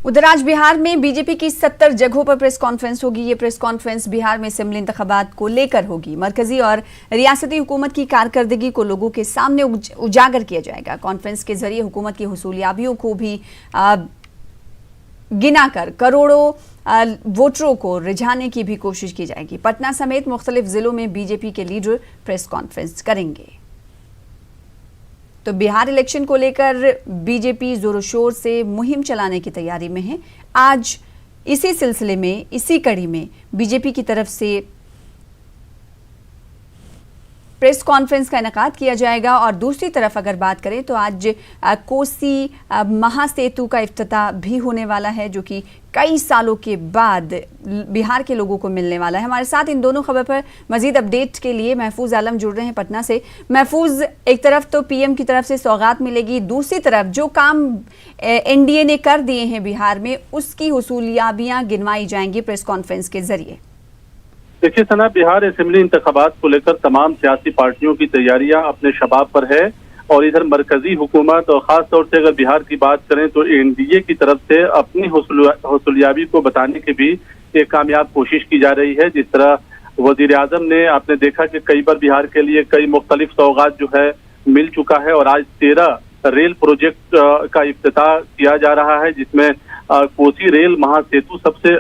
उधर आज बिहार में बीजेपी की 70 जगहों पर प्रेस कॉन्फ्रेंस होगी। ये प्रेस कॉन्फ्रेंस बिहार में असेंबली इंतखाबात को लेकर होगी। मरकजी और रियासती हुकूमत की कारकर्दगी को लोगों के सामने उजागर किया जाएगा। कॉन्फ्रेंस के जरिए हुकूमत की हुसूलियाबियों को भी गिनाकर करोड़ों वोटरों को रिझाने की भी कोशिश की जाएगी। पटना समेत मुख्तलिफ जिलों में बीजेपी के लीडर प्रेस कॉन्फ्रेंस करेंगे। तो बिहार इलेक्शन को लेकर बीजेपी जोरों शोर से मुहिम चलाने की तैयारी में है। आज इसी सिलसिले में, इसी कड़ी में बीजेपी की तरफ से प्रेस कॉन्फ्रेंस का इनेकाद किया जाएगा। और दूसरी तरफ अगर बात करें तो आज कोसी महासेतु का इफ्तिताह भी होने वाला है, जो कि कई सालों के बाद बिहार के लोगों को मिलने वाला है। हमारे साथ इन दोनों खबर पर मजीद अपडेट के लिए महफूज आलम जुड़ रहे हैं पटना से। महफूज, एक तरफ तो पीएम की तरफ से सौगात मिलेगी, दूसरी तरफ जो काम एनडीए ने कर दिए हैं बिहार में, उसकी हुसूलियाबियां गिनवाई जाएंगी प्रेस कॉन्फ्रेंस के जरिए। देखिए सना, बिहार असेंबली इंतखाबात को लेकर तमाम सियासी पार्टियों की तैयारियां अपने शबाब पर है। और इधर मरकजी हुकूमत और खास तौर से अगर बिहार की बात करें तो एनडीए की तरफ से अपनी हुसूलियाबी को बताने की भी एक कामयाब कोशिश की जा रही है। जिस तरह वजीर आजम ने, आपने देखा कि कई बार बिहार के लिए कई मुख्तलिफ सौगात जो है मिल चुका है। और आज 13 रेल प्रोजेक्ट का इफ्तिताह किया जा रहा है, जिसमें कोसी रेल महासेतु सबसे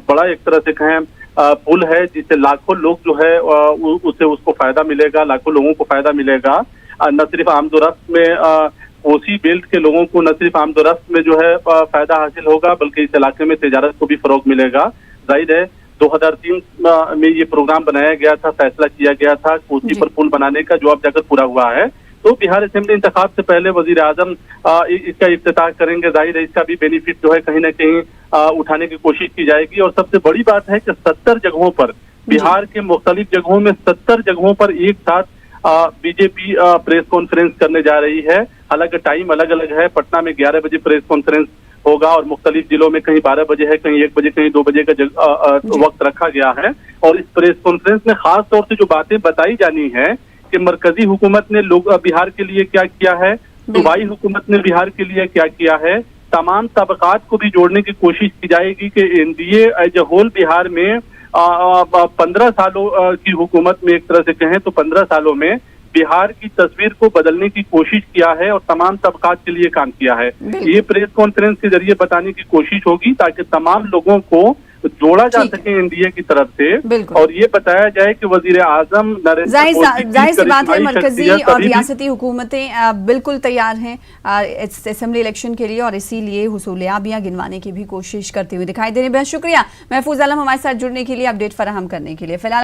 बड़ा एक तरह से कहें पुल है, जिससे लाखों लोग जो है उसको फायदा मिलेगा, लाखों लोगों को फायदा मिलेगा। न सिर्फ आमदोरफ्त में कोसी बेल्ट के लोगों को न सिर्फ आमदोरफ्त में जो है फायदा हासिल होगा, बल्कि इस इलाके में तिजारत को भी फरोग मिलेगा। जाहिर है 2003 में ये प्रोग्राम बनाया गया था, फैसला किया गया था कोसी पर पुल बनाने का, जो अब जाकर पूरा हुआ है। तो बिहार असेंबली इंतखाब से पहले वजीर आजम इसका इफ्तिताह करेंगे। जाहिर है इसका भी बेनिफिट जो है कहीं ना कहीं उठाने की कोशिश की जाएगी। और सबसे बड़ी बात है कि 70 जगहों पर, बिहार के मुख्तलिफ जगहों में 70 जगहों पर एक साथ बीजेपी प्रेस कॉन्फ्रेंस करने जा रही है। हालांकि टाइम अलग अलग है। पटना में 11 बजे प्रेस कॉन्फ्रेंस होगा और मुख्तलिफ जिलों में कहीं 12 बजे है, कहीं 1 बजे, कहीं 2 बजे का वक्त रखा गया है। और इस प्रेस कॉन्फ्रेंस में खास तौर से जो बातें बताई जानी है कि मरकजी हुकूमत ने बिहार के लिए क्या किया है, सूबाई हुकूमत ने बिहार के लिए क्या किया है, तमाम तबकात को भी जोड़ने की कोशिश की जाएगी कि NDA as a whole Bihar में 15 सालों की हुकूमत में, एक तरह से कहें तो 15 सालों में बिहार की तस्वीर को बदलने की कोशिश किया है और तमाम तबकात के लिए काम किया है। ये प्रेस कॉन्फ्रेंस के जरिए बताने की कोशिश होगी ताकि तमाम लोगों को जोड़ा जा सके एनडीए की तरफ से। और ये बताया जाए कि वजीर आजम जाहिर सी बात है, मरकजी और रियासती हुकूमतें बिल्कुल तैयार हैं असेंबली इलेक्शन के लिए, और इसीलिए हुसूलियाबियां गिनवाने की भी कोशिश करते हुए दिखाई दे रही है। बहुत शुक्रिया महफूज आलम हमारे साथ जुड़ने के लिए, अपडेट फराहम करने के लिए। फिलहाल